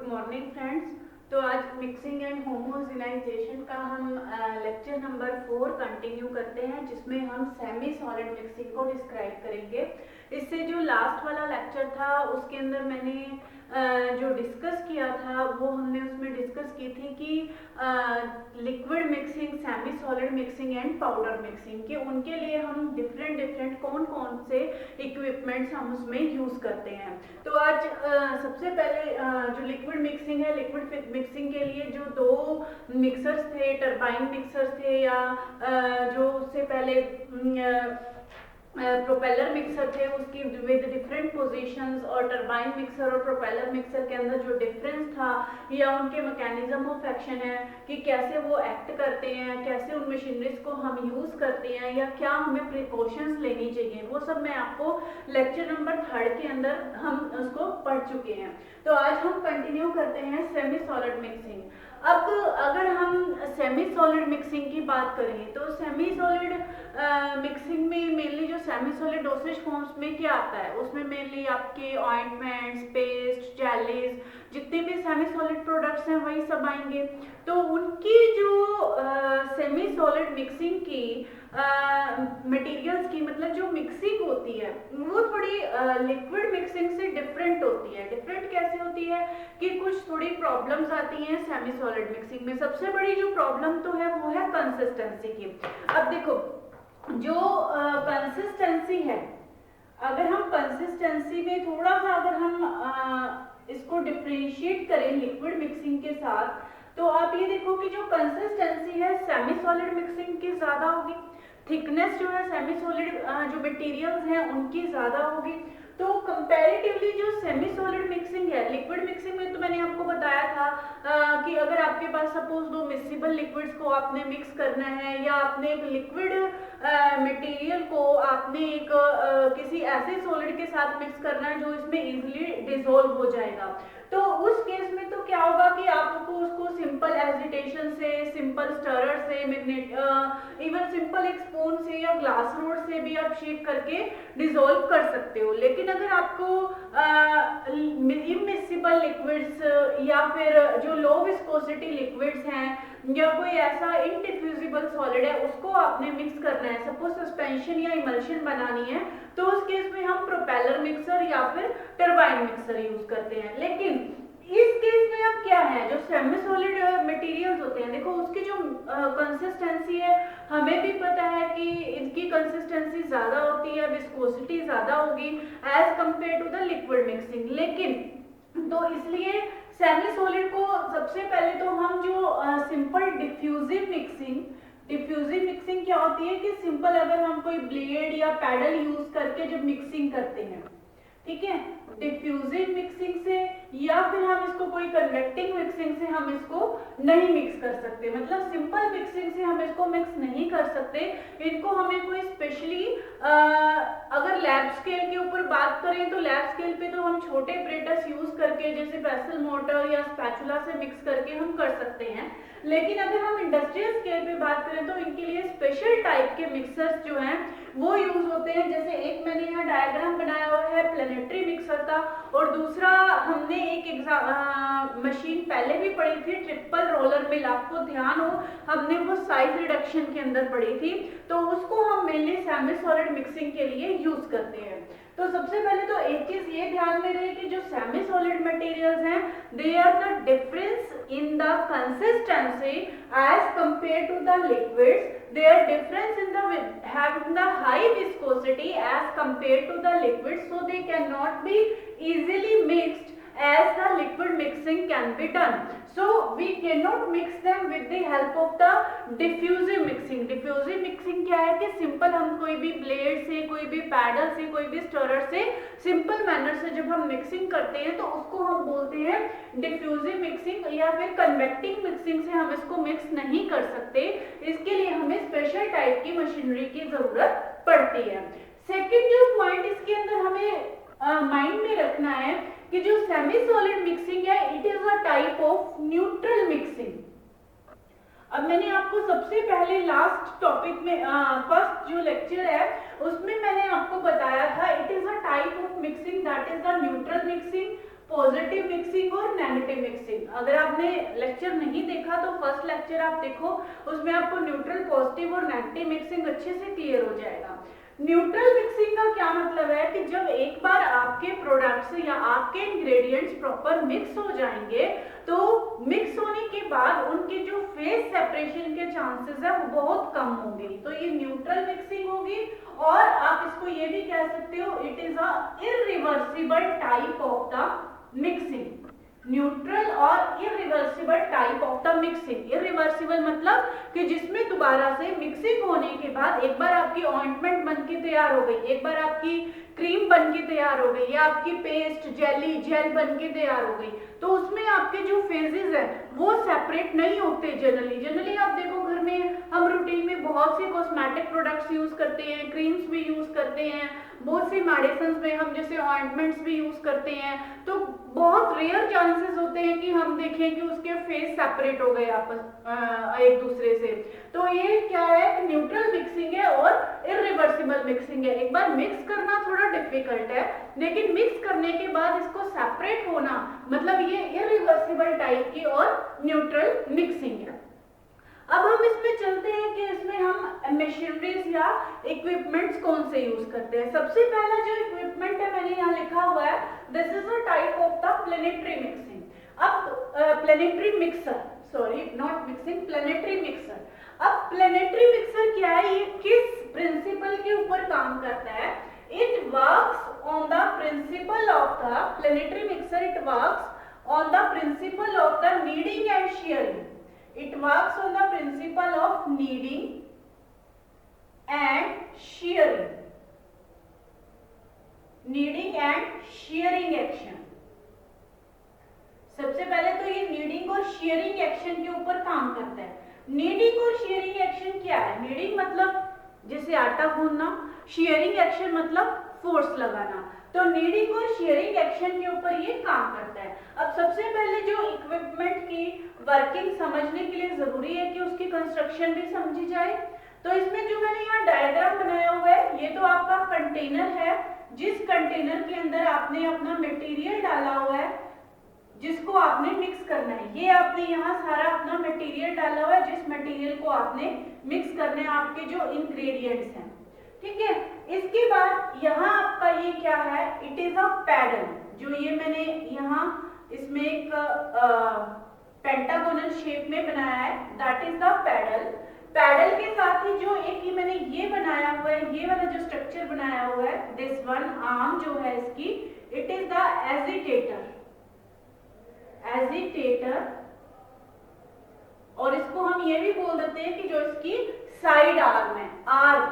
Morning friends. तो आज mixing and homogenization का हम लेक्चर नंबर 4 कंटिन्यू करते हैं, जिसमें हम सेमी सॉलिड मिक्सिंग को डिस्क्राइब करेंगे। इससे जो लास्ट वाला लेक्चर था उसके अंदर मैंने जो डिस्कस किया था वो हमने उसमें डिस्कस की थी कि liquid mixing, semi solid mixing and powder mixing के उनके लिए हम डिफरेंट कौन कौन से इक्विपमेंट्स हम उसमें यूज करते हैं। तो आज सबसे पहले जो लिक्विड मिक्सिंग है, लिक्विड मिक्सिंग के लिए जो दो मिक्सर्स थे, टरबाइन मिक्सर्स थे, या जो उससे पहले प्रोपेलर मिक्सर थे उसकी विद डिफरेंट पोजीशंस, और टरबाइन मिक्सर और प्रोपेलर मिक्सर के अंदर जो डिफरेंस था या उनके मैकेनिज्म ऑफ एक्शन है कि कैसे वो एक्ट करते हैं, कैसे उन मशीनरीज को हम यूज करते हैं, या क्या हमें प्रिकॉशंस लेनी चाहिए, वो सब मैं आपको लेक्चर नंबर 3 के अंदर हम उसको पढ़ चुके हैं। तो आज हम कंटिन्यू करते हैं सेमी सॉलिड मिक्सिंग। अब अगर हम सेमी सॉलिड मिक्सिंग की बात करें तो सेमी सॉलिड मिक्सिंग में मेनली जो सेमी सॉलिड डोसेज फॉर्म्स में क्या आता है, उसमें मेनली आपके ऑइंटमेंट्स, पेस्ट, जेलीज, जितने भी सेमी सॉलिड प्रोडक्ट्स हैं वही सब आएंगे। तो उनकी जो सेमी सॉलिड मिक्सिंग की मटेरियल्स की, मतलब जो मिक्सिंग होती है वो थोड़ी लिक्विड मिक्सिंग से डिफरेंट होती है। डिफरेंट कैसे होती है कि कुछ थोड़ी प्रॉब्लम्स आती हैं सेमी सॉलिड मिक्सिंग में। सबसे बड़ी जो प्रॉब्लम तो है वो है कंसिस्टेंसी की। अब देखो, जो कंसिस्टेंसी है, अगर हम कंसिस्टेंसी में थोड़ा सा अगर हम इसको डिफरेंशिएट करें लिक्विड मिक्सिंग के साथ, तो आप ये देखो कि जो कंसिस्टेंसी है सेमी सॉलिड मिक्सिंग की ज्यादा होगी, थिकनेस जो है सेमी सॉलिड जो मटेरियल्स हैं उनकी ज्यादा होगी। तो कंपैरेटिवली जो सेमी सॉलिड मिक्सिंग है, लिक्विड मिक्सिंग में तो मैंने आपको बताया था कि अगर आपके पास सपोज दो मिक्सिबल लिक्विड्स को आपने मिक्स करना है, या आपने एक लिक्विड मटेरियल को आपने एक किसी ऐसे सॉलिड के साथ मिक्स करना है जो इसमें इजीली डिसॉल्व हो जाएगा, तो उस केस में तो क्या होगा कि आपको उसको सिंपल एजिटेशन से, सिंपल स्टरर से, इवन सिंपल एक स्पून से या ग्लास रोड से भी आप शेक करके डिसॉल्व कर सकते हो। लेकिन अगर आपको इमिसिबल लिक्विड्स या फिर जो लो विस्कोसिटी लिक्विड्स हैं, या कोई ऐसा इनडिफ्यूजिबल सॉलिड है उसको आपने मिक्स करना है, सपोज सस्पेंशन या इमल्शन बनानी है, तो उस केस में हम प्रोपेलर मिक्सर या फिर टरबाइन मिक्सर यूज करते हैं। लेकिन इस केस में अब क्या है, जो सेमी सॉलिड मटेरियल्स होते हैं, देखो उसकी जो कंसिस्टेंसी है हमें भी पता है कि इनकी कंसिस्टेंसी ज्यादा होती है, विस्कोसिटी ज्यादा होगी as compare to the liquid mixing. लेकिन तो इसलिए सेमी सॉलिड को सबसे पहले तो हम जो सिंपल डिफ्यूजिव मिक्सिंग क्या होती है कि सिंपल अगर हम कोई ब्लेड या पैडल यूज करके जब मिक्सिंग करते हैं, ठीक है, डिफ्यूजिव मिक्सिंग से या फिर हम इसको कोई कन्वेक्टिंग मिक्सिंग से हम इसको नहीं मिक्स कर सकते, मतलब सिंपल मिक्सिंग से हम इसको मिक्स नहीं कर सकते। इनको हमें कोई स्पेशली अगर लैब स्केल के ऊपर बात करें तो लैब स्केल पे तो हम छोटे एपरेटस यूज करके जैसे पेसल मोटर या स्पैचुला से मिक्स करके हम कर सकते हैं। लेकिन अगर हम इंडस्ट्रियल स्केल पे बात करें तो इनके लिए स्पेशल टाइप के मिक्सर्स जो हैं वो यूज होते हैं। जैसे एक मैंने यहाँ डायग्राम बनाया हुआ है प्लेनेटरी मिक्सर का, और दूसरा हमने एक मशीन पहले भी पढ़ी थी ट्रिपल रोलर मिल, आपको ध्यान हो हमने वो साइज रिडक्शन के अंदर पढ़ी थी, तो उसको हम मेनली सेमी सॉलिड मिक्सिंग के लिए यूज करते हैं। तो सबसे पहले तो एक चीज ये ध्यान में रहे कि जो सेमी सॉलिड मटेरियल्स हैं they are the difference in the consistency as compare to the liquids, their difference in the having the high viscosity as compared to the liquid, so they cannot be easily mixed as the liquid mixing can be done. So we cannot mix them with the help of the diffusive mixing. Diffusive mixing क्या है कि simple हम कोई भी blade से, कोई भी pedal से, कोई भी स्टरर से सिंपल मैनर से जब हम मिक्सिंग करते हैं तो उसको हम बोलते हैं डिफ्यूजिव मिक्सिंग, या फिर कन्वेक्टिंग मिक्सिंग से हम इसको मिक्स नहीं कर सकते। इसके लिए हमें स्पेशल टाइप की मशीनरी की जरूरत पड़ती है। सेकेंड जो पॉइंट इसके अंदर हमें माइंड में रखना है कि जो सेमी सॉलिड मिक्सिंग है it is a type of neutral mixing. अब मैंने आपको सबसे पहले लास्ट टॉपिक में फर्स्ट जो लेक्चर है उसमें मैंने आपको बताया था it is a type of mixing that is the neutral mixing. Positive mixing और नेगेटिव मिक्सिंग। अगर आपने लेक्चर नहीं देखा तो फर्स्ट लेक्चर आप देखो, उसमें आपको न्यूट्रल, पॉजिटिव और नेगेटिव मिक्सिंग अच्छे से क्लियर हो जाएगा। न्यूट्रल मिक्सिंग का क्या मतलब है कि जब एक बार आपके प्रोडक्ट्स या आपके इंग्रेडिएंट्स प्रॉपर मिक्स हो जाएंगे तो मिक्स होने के बाद उनके जो फेज सेपरेशन के चांसेस है वो बहुत कम होंगे, तो ये न्यूट्रल मिक्सिंग होगी। और आप इसको ये भी कह सकते हो, it is a irreversible type of the mixing. Neutral और irreversible type of the mixing. Irreversible मतलब कि जिसमें दोबारा से मिक्सिंग होने के बाद एक बार आपकी ऑइंटमेंट बनके तैयार हो गई, एक बार आपकी क्रीम बनके तैयार हो गई या आपकी पेस्ट, जेली, जेल बनके तैयार हो गई, तो उसमें आपके जो फेजेस है वो सेपरेट नहीं होते। जनरली आप देखो घर में हम रूटीन में बहुत से कॉस्मेटिक प्रोडक्ट्स यूज करते हैं, क्रीम्स भी यूज करते हैं, बहुत सी मेडिसिन में हम जैसे ऑइंटमेंट्स भी यूज करते हैं, तो बहुत रेयर चांसेस होते हैं कि हम देखें कि उसके फेस सेपरेट हो गए आपस एक दूसरे से। तो ये क्या है कि न्यूट्रल मिक्सिंग है और इरिवर्सिबल मिक्सिंग है। एक बार मिक्स करना थोड़ा डिफिकल्ट है, लेकिन मिक्स करने के बाद इसको सेपरेट होना मतलब ये इरिवर्सिबल टाइप की और न्यूट्रल मिक्सिंग है। अब हम इसमें चलते हैं कि इसमें हम मशीनरीज या इक्विपमेंट्स कौन से यूज करते हैं। सबसे पहला जो इक्विपमेंट है मैंने यहाँ लिखा हुआ है, this is a type of the planetary mixing. अब planetary mixer, sorry not mixing, planetary mixer. अब प्लेनेटरी मिक्सर क्या है, ये किस प्रिंसिपल के ऊपर काम करता है? It works on the principle of the planetary mixer, it works on the principle of the kneading and shearing. It works on the principle of kneading and shearing. Kneading and shearing action. सबसे पहले तो ये needing और shearing action के ऊपर काम करता है। नीडिंग और शेयरिंग एक्शन क्या है? नीडिंग मतलब जैसे आटा गूंदना, शेयरिंग एक्शन मतलब फोर्स लगाना। तो नीडिंग और शेयरिंग एक्शन के ऊपर ये काम करता है। अब सबसे पहले जो इक्विपमेंट की वर्किंग समझने के लिए जरूरी है कि उसकी कंस्ट्रक्शन भी समझी जाए। तो इसमें जो मैंने यहाँ डायग्राम बनाया हुआ है, ये तो आपका कंटेनर है, जिस कंटेनर के अंदर आपने अपना मटेरियल डाला हुआ है जिसको आपने मिक्स करना है। ये आपने यहाँ सारा अपना मटेरियल डाला हुआ है जिस मटेरियल को आपने मिक्स करना है, आपके जो इंग्रेडिएंट्स हैं, ठीक है। इसके बाद यहाँ आपका ये क्या है, इट इज अ पैडल। जो ये मैंने यहाँ इसमें एक पेंटागोनल शेप में बनाया है, that is the paddle. Paddle के साथ ही जो एक ही मैंने ये बनाया हुआ है, ये वाला जो स्ट्रक्चर बनाया हुआ है, दिस वन आर्म जो है इसकी, it is the agitator. Agitator, और इसको हम ये भी बोल देते हैं कि जो इसकी साइड आर्म है, आर्म,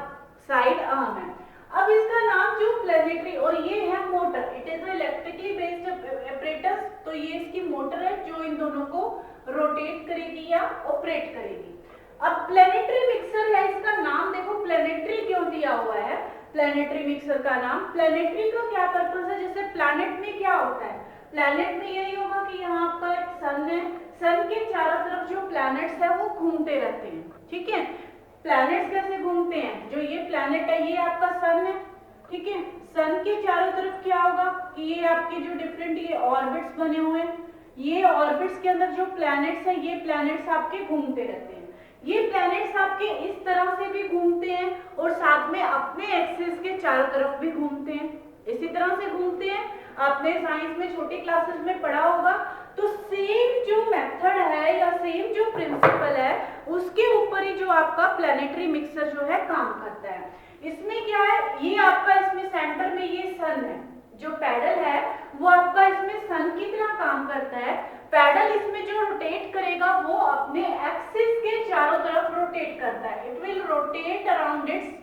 साइड आर्म है। अब इसका नाम जो प्लेनेटरी, और ये है motor, it is electrically based apparatus। तो ये इसकी मोटर है जो इन दोनों को रोटेट करेगी या ऑपरेट करेगी। अब प्लेनेटरी मिक्सर है, इसका नाम देखो प्लेनेटरी क्यों दिया हुआ है। प्लेनेटरी मिक्सर का नाम, प्लेनेटरी का क्या पर्पस है? जैसे प्लैनेट में क्या होता है, प्लैनेट में यही होगा कि यहाँ आपका एक सन है, सन के चारों तरफ जो प्लैनेट्स है वो घूमते रहते हैं, ठीक है। प्लैनेट्स कैसे घूमते हैं? जो ये प्लैनेट है ये आपका सन है, ठीक है। सन के चारों तरफ क्या होगा कि ये आपके जो डिफरेंट ये ऑर्बिट्स बने हुए हैं, ये ऑर्बिट्स के अंदर जो प्लैनेट्स हैं, ये प्लैनेट्स आपके घूमते रहते हैं। ये प्लैनेट्स आपके इस तरह से भी घूमते हैं और साथ में अपने एक्सिस के चारों तरफ भी घूमते हैं, इसी तरह से घूमते हैं। आपने साइंस में छोटी क्लासेस में पढ़ा होगा। तो सेम जो मेथड है या सेम जो प्रिंसिपल है उसके ऊपर ही जो आपका प्लैनेटरी मिक्सर जो है काम करता है। इसमें क्या है, ये आपका इसमें सेंटर में ये सन है, जो पैडल है वो आपका इसमें सन की तरह काम करता है। पैडल इसमें जो रोटेट करेगा वो अपने एक्सिस के चारों तरफ रोटेट करता है, it will rotate around its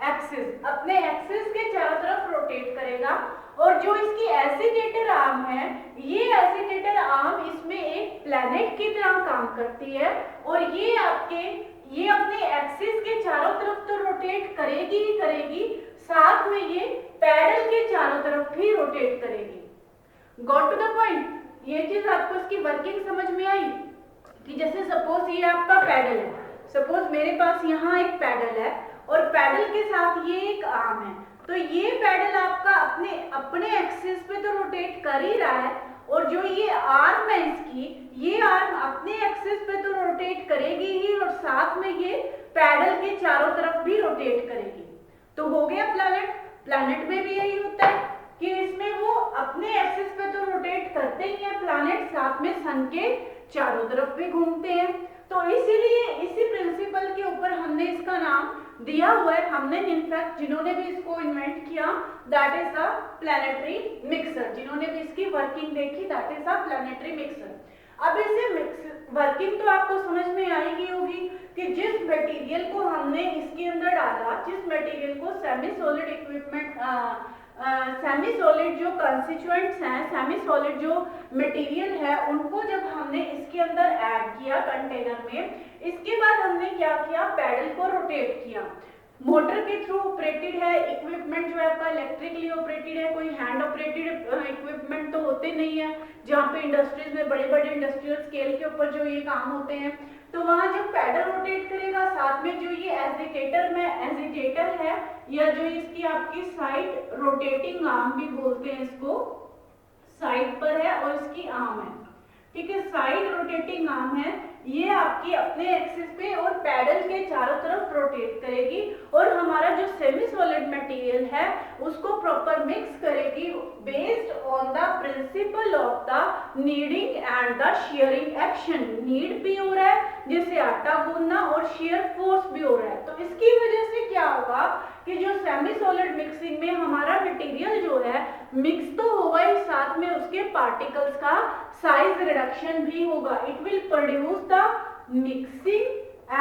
axis, अपने एक्सिस के चारों तरफ रोटेट करेगा। और जो इसकी एजिटेटर आर्म है, ये एजिटेटर आर्म इसमें एक प्लैनेट की तरह काम करती है और ये अपने एक्सिस के चारों तरफ तो रोटेट करेगी ही करेगी, साथ में ये पैडल के चारों तरफ भी रोटेट करेगी। Got to the point? ये चीज आपको इसकी वर्किंग समझ में आई कि जैसे सपोज ये आपका पैडल है, सपोज मेरे पास यहाँ एक पैडल है और पैडल के साथ ये एक आर्म है, तो ये पैडल आपका अपने अपने एक्सिस पे तो रोटेट कर ही रहा है, और जो ये आर्म है इसकी, ये आर्म अपने एक्सिस पे तो रोटेट करेगी ही, और साथ में ये पैडल के चारों तरफ भी रोटेट करेगी। तो हो गया प्लैनेट। प्लैनेट में भी यही होता है कि इसमें वो अपने एक्सिस पे तो रोटेट करते ही हैं प्लैनेट, साथ में सन के चारों तरफ भी घूमते हैं। तो इसीलिए इसी प्रिंसिपल के ऊपर हमने इसका नाम दिया हुआ है। हमने इनफैक्ट जिन्होंने भी इसको इन्वेंट किया that is the planetary mixer, जिन्होंने भी इसकी वर्किंग देखी that is the planetary mixer. अब इसे वर्किंग तो आपको समझ में आएगी होगी कि जिस मटेरियल को हमने इसके अंदर डाला, जिस मटेरियल को semi solid equipment, semi solid जो कंस्टिट्यूएंट्स हैं, सेमी सॉलिड जो मटेरियल है, उनको जब हमने इसके अंदर ऐड किया कंटेनर में, इसके बाद हमने क्या किया, पैडल को रोटेट किया। मोटर के थ्रू ऑपरेटेड है, इक्विपमेंट जो है आपका इलेक्ट्रिकली ऑपरेटेड है, कोई हैंड ऑपरेटेड इक्विपमेंट तो होते नहीं है, जहाँ पे इंडस्ट्रीज में बड़े बड़े इंडस्ट्रियल स्केल के ऊपर जो ये काम होते हैं। तो वहां जब पैडल रोटेट करेगा, साथ में जो ये एजिटेटर है, या जो इसकी आपकी साइड रोटेटिंग आर्म भी बोलते हैं इसको, साइड पर है और इसकी आर्म है, ठीक है, साइड रोटेटिंग आर्म है, ये आपकी अपने एक्सिस पे और पैडल के चारों तरफ रोटेट करेगी, और हमारा जो सेमी सॉलिड मटेरियल है उसको प्रॉपर मिक्स करेगी based on the principle of the kneading and the shearing action. Knead भी हो रहा है जैसे आटा गूंदना, और शेयर फोर्स भी हो रहा है। तो इसकी वजह से क्या होगा कि जो सेमी सॉलिड मिक्सिंग में हमारा मटेरियल जो है मिक्स तो होगा ही, साथ में उसके पार्टिकल्स का साइज रिडक्शन भी होगा। It will produce the mixing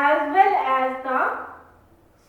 as well as the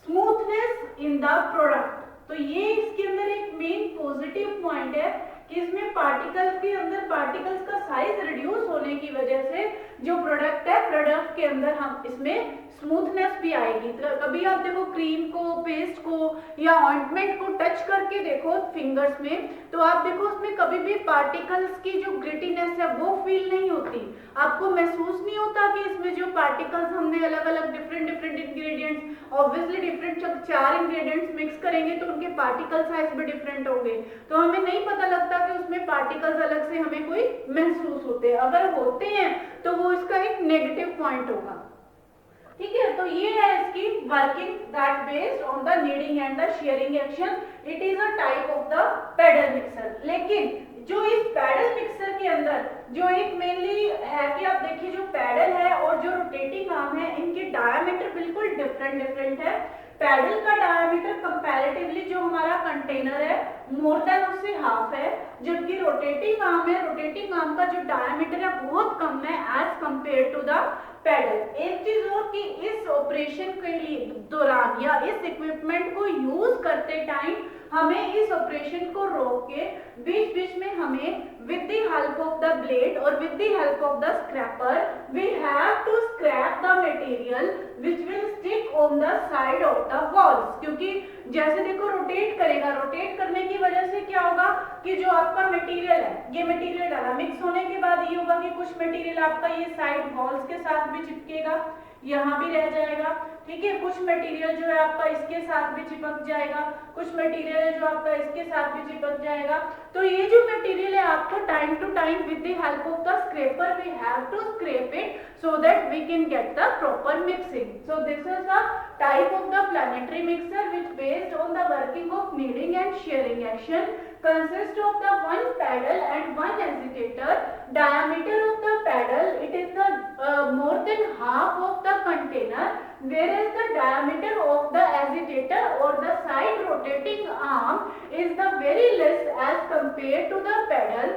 smoothness in the product. तो ये इसके अंदर एक मेन पॉजिटिव पॉइंट है कि इसमें पार्टिकल्स के अंदर पार्टिकल्स का साइज रिड्यूस होने की वजह से जो प्रोडक्ट है, प्रोडक्ट के अंदर हम इसमें स्मूथनेस भी आएगी। तो कभी आप देखो क्रीम को, पेस्ट को या ऑइंटमेंट को टच करके देखो फिंगर्स में, तो आप देखो उसमें कभी भी पार्टिकल्स की जो ग्रिटीनेस है वो फील नहीं होती, आपको महसूस नहीं होता कि इसमें जो पार्टिकल्स हमने अलग अलग डिफरेंट इंग्रेडिएंट्स, ऑब्वियसली डिफरेंट, जब 4 इंग्रेडिएंट्स मिक्स करेंगे तो उनके पार्टिकल साइज भी डिफरेंट होंगे, तो हमें नहीं पता लगता कि उसमें पार्टिकल्स अलग से हमें कोई महसूस होते हैं। अगर होते हैं तो वो इसका एक नेगेटिव पॉइंट होगा, ठीक है। तो ये है इसकी working that based on the kneading and the shearing action. It is a type of the paddle mixer. लेकिन जो इस पैडल मिक्सर के अंदर जो एक मेनली है कि आप देखिए जो पैडल है और जो रोटेटिंग आर्म है, इनके डायमीटर बिल्कुल डिफरेंट है। पैडल का डायमीटर कंपैरेटिवली जो हमारा कंटेनर है मोर देन उससे हाफ है, जबकि रोटेटिंग आर्म है, रोटेटिंग आर्म का जो डायमीटर है बहुत कम है as compare to the paddle. एक चीज और कि इस ऑपरेशन के लिए दौरान या इस इक्विपमेंट को यूज करते टाइम हमें इस ऑपरेशन को रोक के बीच बीच में हमें with the help of the blade or with the help of the scraper we have to scrap the material which will stick on the side of the walls। क्योंकि जैसे देखो रोटेट करेगा, रोटेट करने की वजह से क्या होगा कि जो आपका मटेरियल है, ये मटेरियल डाला, मिक्स होने के बाद ये होगा कि कुछ मटेरियल आपका ये साइड वॉल्स के साथ भी चिपकेगा, यहाँ भी रह जाएगा, ठीक है। कुछ मटेरियल जो है आपका इसके साथ भी चिपक जाएगा, कुछ मटेरियल है जो आपका इसके साथ भी चिपक जाएगा। तो ये जो मटेरियल है आपको time to time with the help of the scraper we have to scrap it so that we can get the proper mixing। So this is a type of the planetary mixer which based on the working of kneading and shearing action, consists of the one paddle and one agitator। Diameter of the paddle it is the more than half of the container, whereas the diameter of the agitator or the side rotating arm is the very less as compared to the paddle।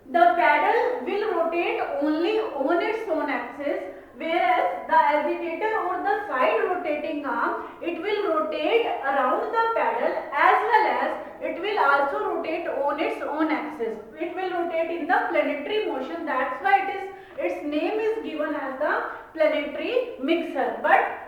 The paddle will rotate only on its own axis, whereas the agitator or the side rotating arm it will rotate around the paddle as well as it will also rotate on its own axis। It will rotate in the planetary motion, that's why its name is given as the planetary mixer। But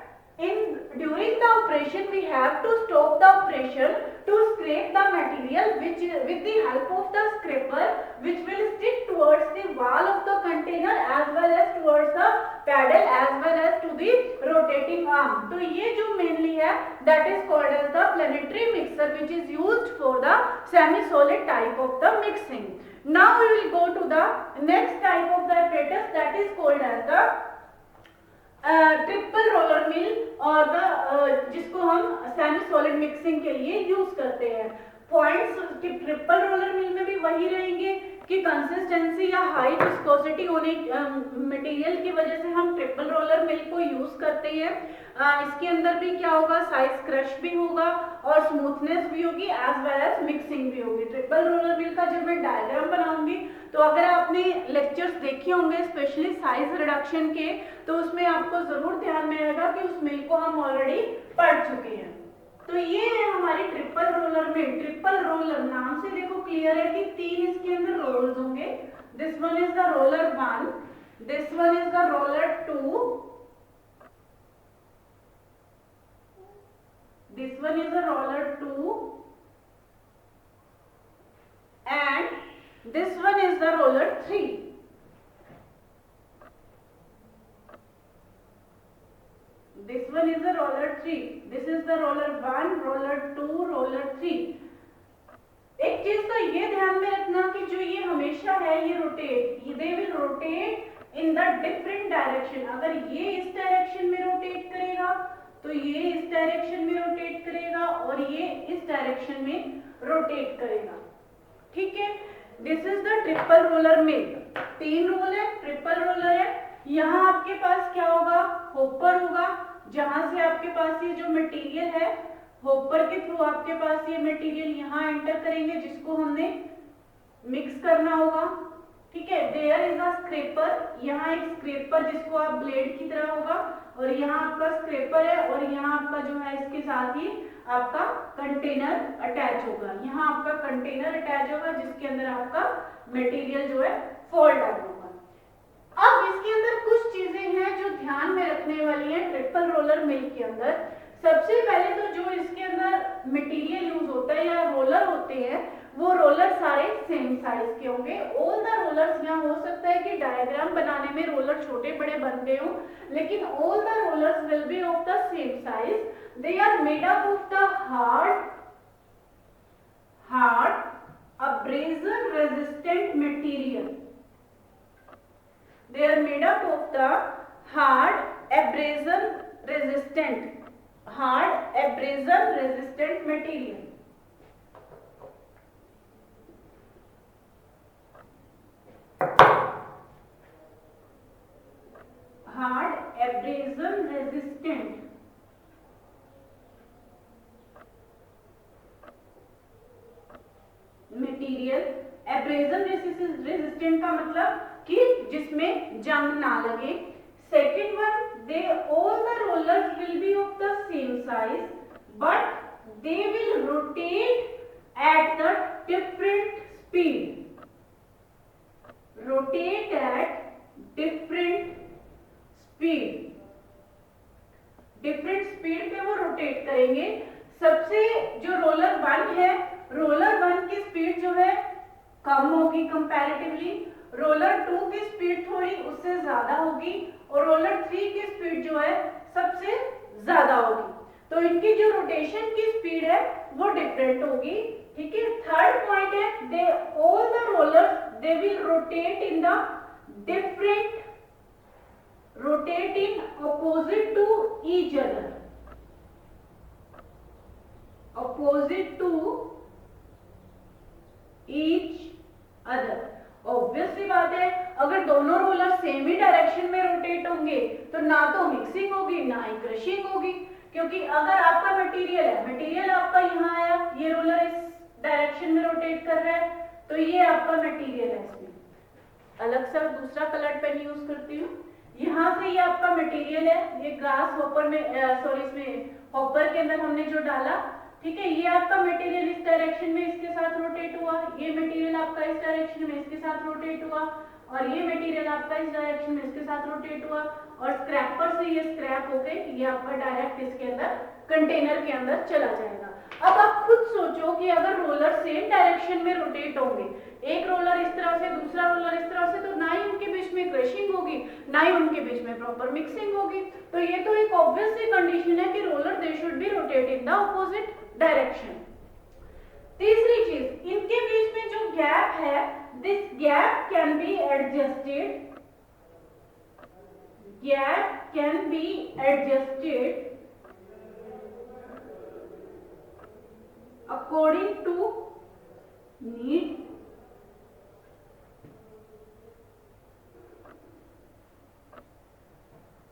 during the operation we have to stop the operation to scrape the material which with the help of the scraper which will stick towards the wall of the container container as well as towards the pedal as well as to the rotating arm. तो ये जो mainly है that is called as the planetary mixer which is used for the semi-solid type of the mixing. Now we will go to the next type of the apparatus that is called as the triple roller मिल और जिसको हम semi solid mixing के लिए use करते हैं। Points triple roller मिल में भी वही रहेंगे कि कंसिस्टेंसी या हाई विस्कोसिटी होने मटेरियल की वजह से हम ट्रिपल रोलर मिल को यूज करते हैं। इसके अंदर भी क्या होगा, साइज क्रश भी होगा और स्मूथनेस भी होगी एज वेल एज मिक्सिंग भी होगी। ट्रिपल रोलर मिल का जब मैं डायग्राम बनाऊंगी तो अगर आपने लेक्चर्स देखे होंगे स्पेशली साइज रिडक्शन के, तो उसमें आपको जरूर ध्यान में आएगा कि उस मिल को हम ऑलरेडी पढ़ चुके हैं। तो ये है हमारी ट्रिपल रोलर मिल। ट्रिपल रोलर नाम से देखो क्लियर है कि 3 इसके अंदर रोल्स होंगे। This one is the roller 1, this one is the roller 2, this one is a roller 2 and this one is the roller 3. This one is the roller 3. This is the roller 1, roller 2, roller 3. एक चीज तो ये ध्यान में रखना कि जो ये हमेशा है ये rotate, they will rotate in the different direction. अगर ये इस डायरेक्शन में रोटेट करेगा तो ये इस डायरेक्शन में रोटेट करेगा और ये इस डायरेक्शन में रोटेट करेगा। ठीक है, this is the triple roller mill. 3 roll है, ट्रिपल रोलर है। यहाँ आपके पास क्या होगा, होपर होगा, जहां से आपके पास ये जो मटेरियल है होपर के थ्रू आपके पास ये मटेरियल यहाँ एंटर करेंगे जिसको हमने मिक्स करना होगा। ठीक है, देयर इज अ स्क्रैपर, यहाँ एक स्क्रैपर जिसको आप ब्लेड की तरह होगा और यहाँ आपका स्क्रैपर है और यहाँ आपका जो है इसके साथ ही आपका कंटेनर अटैच होगा। यहाँ आपका कंटेनर अटैच होगा जिसके अंदर आपका मटेरियल जो है फोल्ड आउट होगा। अब इसके अंदर कुछ चीजें हैं जो ध्यान में रखने वाली हैं ट्रिपल रोलर मिल के अंदर। सबसे पहले तो जो इसके अंदर मटेरियल यूज होता है या रोलर होते हैं वो रोलर सारे सेम साइज के होंगे। ऑल द रोलर्स, यहाँ हो सकता है कि डायग्राम बनाने में रोलर छोटे बड़े बन गए हों, लेकिन all the rollers will be of the same size. They are made up of the hard abrasion resistant material. They are made up of the hard abrasion resistant material. Hard abrasion resistant material. Abrasion resistant का मतलब कि जिसमें जंग ना लगे। Second one, they all the rollers will be of the same size but they will rotate at the different speed. Rotate at different speed, different speed पे वो rotate करेंगे। सबसे जो रोलर 1 है, रोलर 1 की स्पीड जो है कम होगी कंपैरेटिवली, रोलर 2 की स्पीड थोड़ी उससे ज्यादा होगी और रोलर 3 की स्पीड जो है सबसे ज्यादा होगी। तो इनकी जो रोटेशन की स्पीड है वो डिफरेंट होगी। ठीक है, थर्ड पॉइंट है, they all the rollers they will rotate in the different, rotate in opposite to each other, opposite to each other। Obvious सी बात है, अगर दोनों रोलर सेम ही डायरेक्शन में रोटेट होंगे तो ना तो मिक्सिंग होगी ना ही क्रशिंग होगी, क्योंकि अगर आपका मटेरियल है, मटेरियल आपका यहाँ आया, ये रोलर इस डायरेक्शन में रोटेट कर रहा है तो ये आपका मटेरियल है। इसमें अलग सा दूसरा कलर पेन यूज करती हूँ। यहाँ से ये आपका मटेरियल है, ये ग्रास हॉपर में इसमें हॉपर के अंदर हमने जो डाला, ठीक है, ये आपका मटेरियल इस डायरेक्शन में इसके साथ रोटेट हुआ, ये मटेरियल आपका इस डायरेक्शन में इसके साथ रोटेट हुआ और ये मटेरियल आपका इस डायरेक्शन में इसके साथ रोटेट हुआ और स्क्रैपर से ये स्क्रैप होके ये आपका डायरेक्ट इसके अंदर कंटेनर के अंदर चला जाएगा। अब आप खुद सोचो कि अगर रोलर सेम डायरेक्शन में रोटेट होंगे, एक रोलर इस तरह से दूसरा रोलर इस तरह से, तो ना ही उनके बीच में क्रशिंग होगी, ना ही उनके बीच में प्रॉपर मिक्सिंग होगी। तो ये तो एक ऑब्वियस सी कंडीशन है कि roller they should be rotate in the opposite direction. तीसरी चीज, इनके बीच में जो गैप है, this gap can be adjusted, gap can be adjusted according to need।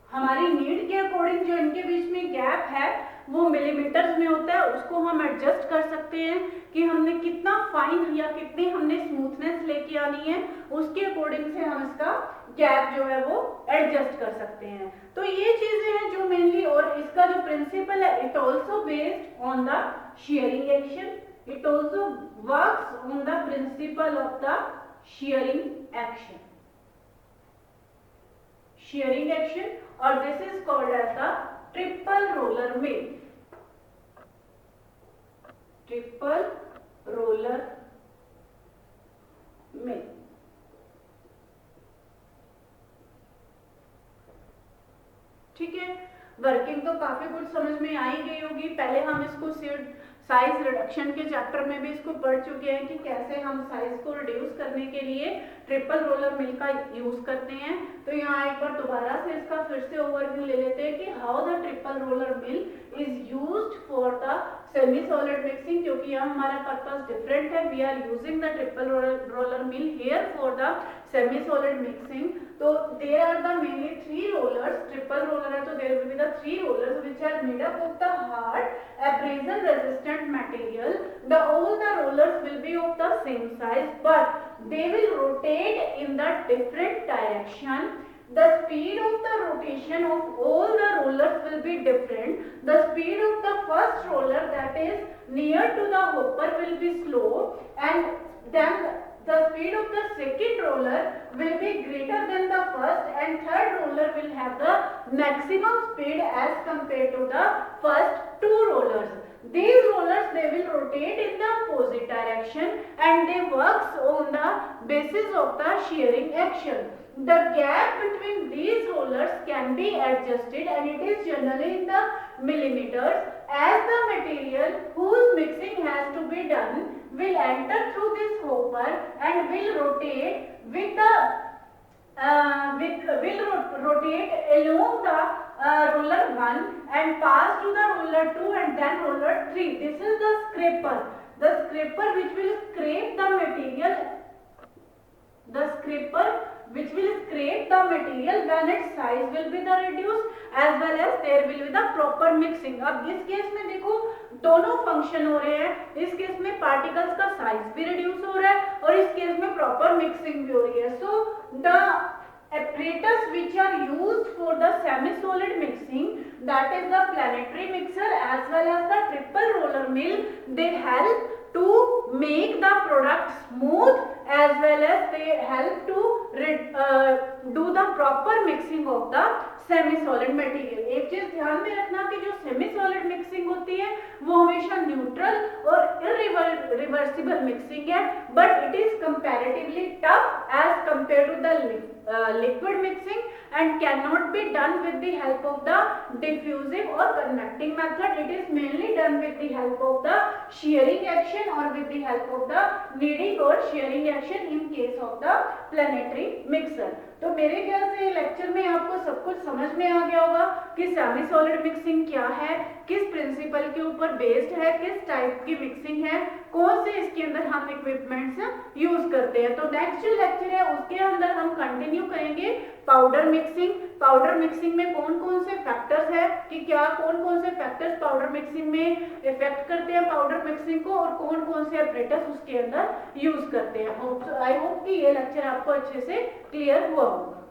हमारी नीड के अकॉर्डिंग जो इनके बीच में गैप है वो मिलीमीटर्स में होता है, उसको हम एडजस्ट कर सकते हैं कि हमने कितना फाइन या कितनी हमने स्मूथनेस लेके आनी है, उसके अकॉर्डिंग से हम इसका गैप जो है वो एडजस्ट कर सकते हैं। तो ये चीजें हैं जो मेनली, और इसका जो प्रिंसिपल है, it also based on the shearing action, it also works on the principle of the shearing action, shearing action, or this is called as the triple roller mill, triple roller mill। ठीक है, working तो काफी कुछ समझ में आ ही गई होगी। पहले हम इसको साइज रिडक्शन के चैप्टर में भी इसको पढ़ चुके हैं कि कैसे हम साइज को रिड्यूस करने के लिए ट्रिपल रोलर मिल का यूज करते हैं। तो यहाँ एक बार दोबारा से इसका फिर से ओवरव्यू ले लेते हैं कि how the triple roller mill is used for the semi solid mixing, क्योंकि यहाँ हमारा पर्पस डिफरेंट है। We are using the triple roller mill here for the semi solid mixing. तो there are the mainly 3 rollers, triple roller है तो there will be the 3 rollers which are made up of the hard abrasion resistant material। all the rollers will be of the same size but they will rotate in the different direction। The speed of the rotation of all the rollers will be different। The speed of the first roller, that is near to the hopper, will be slow, and then the speed of the second roller will be greater than the first, and third roller will have the maximum speed as compared to the first 2 rollers। These rollers, they will rotate in the opposite direction and they works on the basis of the shearing action। The gap between these rollers can be adjusted and it is generally in the millimeters, as the material whose mixing has to be done will enter through this hopper and will rotate with the rotate along the roller 1 and pass to the roller 2 and then roller 3। This is the scraper which will scrape the material, when its size will be the reduced as well as there will be the proper mixing। अब इस case में देखो दोनों function हो रहे हैं, इस case में पार्टिकल्स का साइज भी रिड्यूस हो रहा है और इस केस में प्रॉपर मिक्सिंग भी हो रही है। So the apparatus which are used for the semi solid mixing, that is the planetary mixer as well as the triple roller mill, they help to make the product smooth as well as they help to do the proper mixing of the semi solid material. एक चीज ध्यान में रखना कि जो semi solid mixing होती है वो हमेशा न्यूट्रल और इरिवर्सिबल मिक्सिंग है, but it is comparatively tough as compare to the liquid mixing and cannot be done with the help of the diffusive or convecting method। It is mainly done with the help of the shearing action or with the help of the kneading or shearing action in case of the planetary mixer। तो मेरे ख्याल से lecture में आपको सब कुछ समझ में आ गया होगा कि सेमी सॉलिड मिक्सिंग क्या है, किस प्रिंसिपल के ऊपर बेस्ड है, किस टाइप की मिक्सिंग है, कौन से इसके अंदर हम इक्विपमेंट्स यूज करते हैं। तो नेक्स्ट जो लेक्चर है उसके अंदर हम कंटिन्यू करेंगे पाउडर मिक्सिंग। पाउडर मिक्सिंग में कौन कौन से फैक्टर्स है कि क्या कौन कौन से फैक्टर्स पाउडर मिक्सिंग में इफेक्ट करते हैं पाउडर मिक्सिंग को, और कौन कौन से ऑपरेटर्स उसके अंदर यूज करते हैं। आई होप कि ये लेक्चर आपको अच्छे से क्लियर हुआ होगा।